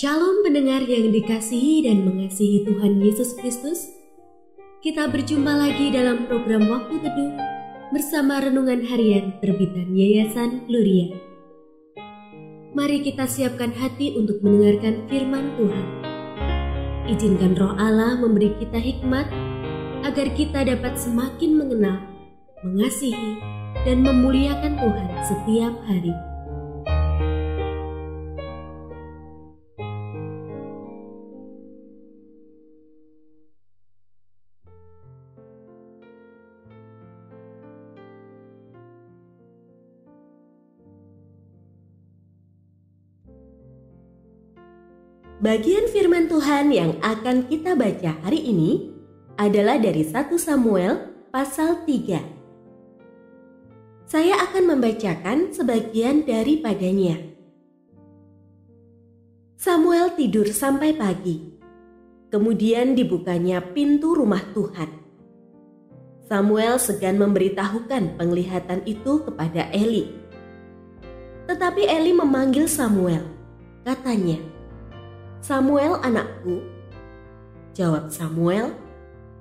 Shalom pendengar yang dikasihi dan mengasihi Tuhan Yesus Kristus. Kita berjumpa lagi dalam program Waktu Teduh bersama Renungan Harian terbitan Yayasan Gloria. Mari kita siapkan hati untuk mendengarkan firman Tuhan. Izinkan Roh Allah memberi kita hikmat agar kita dapat semakin mengenal, mengasihi, dan memuliakan Tuhan setiap hari. Bagian firman Tuhan yang akan kita baca hari ini adalah dari 1 Samuel pasal 3. Saya akan membacakan sebagian daripadanya. Samuel tidur sampai pagi. Kemudian dibukanya pintu rumah Tuhan. Samuel segan memberitahukan penglihatan itu kepada Eli. Tetapi Eli memanggil Samuel. Katanya, "Samuel anakku." Jawab Samuel,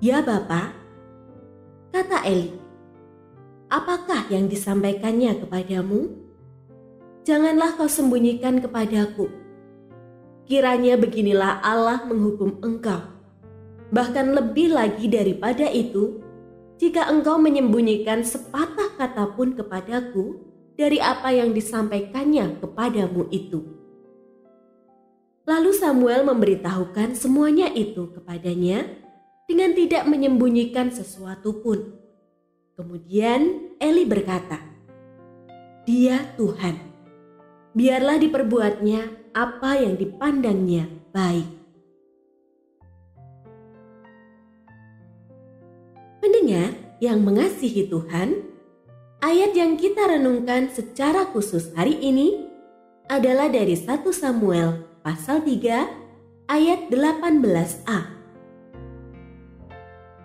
"Ya Bapa." Kata Eli, "Apakah yang disampaikannya kepadamu? Janganlah kau sembunyikan kepadaku. Kiranya beginilah Allah menghukum engkau. Bahkan lebih lagi daripada itu, jika engkau menyembunyikan sepatah kata pun kepadaku dari apa yang disampaikannya kepadamu itu." Lalu Samuel memberitahukan semuanya itu kepadanya dengan tidak menyembunyikan sesuatu pun. Kemudian Eli berkata, "Dia Tuhan. Biarlah diperbuatnya apa yang dipandangnya baik." Pendengar yang mengasihi Tuhan, ayat yang kita renungkan secara khusus hari ini adalah dari 1 Samuel pasal 3 ayat 18a.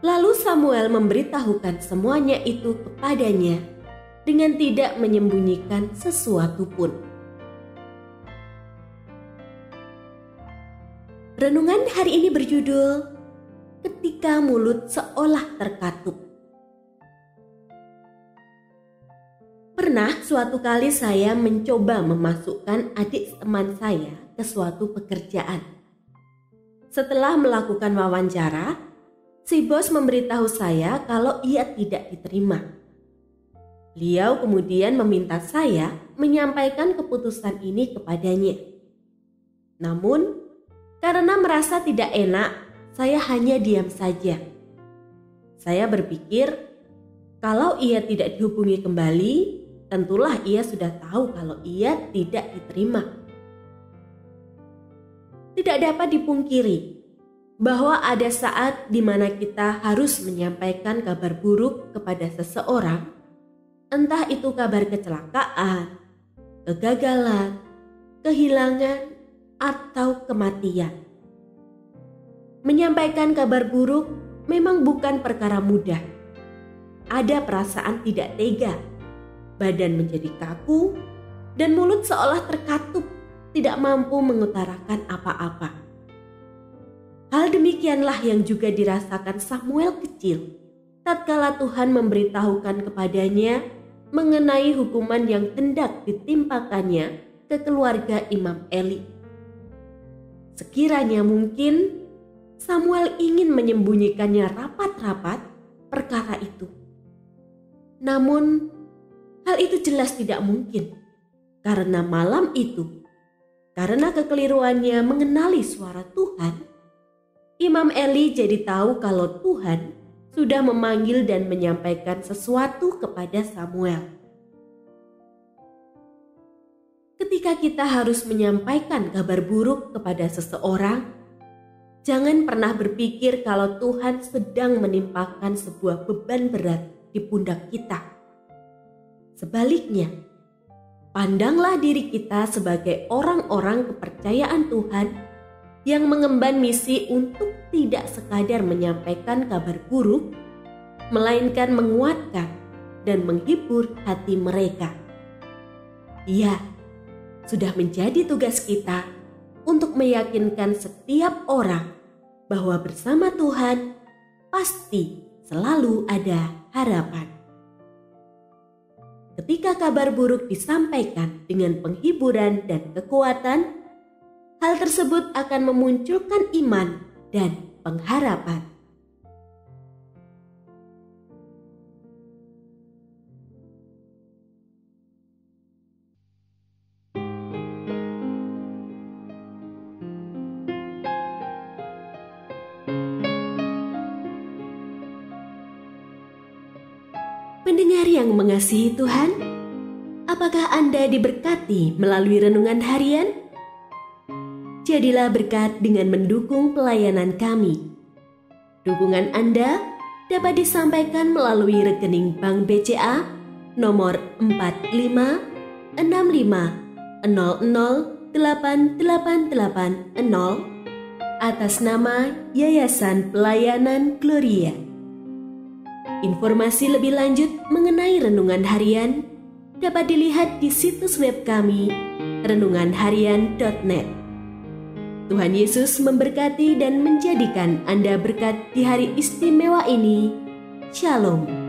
Lalu Samuel memberitahukan semuanya itu kepadanya dengan tidak menyembunyikan sesuatu pun. Renungan hari ini berjudul Ketika Mulut Seolah Terkatup. Pernah suatu kali saya mencoba memasukkan adik teman saya ke suatu pekerjaan. Setelah melakukan wawancara, si bos memberitahu saya kalau ia tidak diterima. Beliau kemudian meminta saya menyampaikan keputusan ini kepadanya. Namun, karena merasa tidak enak, saya hanya diam saja. Saya berpikir, kalau ia tidak dihubungi kembali, tentulah ia sudah tahu kalau ia tidak diterima. Tidak dapat dipungkiri bahwa ada saat di mana kita harus menyampaikan kabar buruk kepada seseorang, entah itu kabar kecelakaan, kegagalan, kehilangan, atau kematian. Menyampaikan kabar buruk memang bukan perkara mudah. Ada perasaan tidak tega, badan menjadi kaku, dan mulut seolah terkatup, tidak mampu mengutarakan apa-apa. Hal demikianlah yang juga dirasakan Samuel kecil tatkala Tuhan memberitahukan kepadanya mengenai hukuman yang hendak ditimpakannya ke keluarga Imam Eli. Sekiranya mungkin Samuel ingin menyembunyikannya rapat-rapat perkara itu. Namun hal itu jelas tidak mungkin, karena malam itu, karena kekeliruannya mengenali suara Tuhan, Imam Eli jadi tahu kalau Tuhan sudah memanggil dan menyampaikan sesuatu kepada Samuel. Ketika kita harus menyampaikan kabar buruk kepada seseorang, jangan pernah berpikir kalau Tuhan sedang menimpakan sebuah beban berat di pundak kita. Sebaliknya, pandanglah diri kita sebagai orang-orang kepercayaan Tuhan yang mengemban misi untuk tidak sekadar menyampaikan kabar buruk, melainkan menguatkan dan menghibur hati mereka. Ya, sudah menjadi tugas kita untuk meyakinkan setiap orang bahwa bersama Tuhan pasti selalu ada harapan. Ketika kabar buruk disampaikan dengan penghiburan dan kekuatan, hal tersebut akan memunculkan iman dan pengharapan. Pendengar yang mengasihi Tuhan, apakah Anda diberkati melalui renungan harian? Jadilah berkat dengan mendukung pelayanan kami. Dukungan Anda dapat disampaikan melalui rekening Bank BCA nomor 4565008880 atas nama Yayasan Pelayanan Gloria. Informasi lebih lanjut mengenai renungan harian dapat dilihat di situs web kami renunganharian.net. Tuhan Yesus memberkati dan menjadikan Anda berkat di hari istimewa ini. Shalom.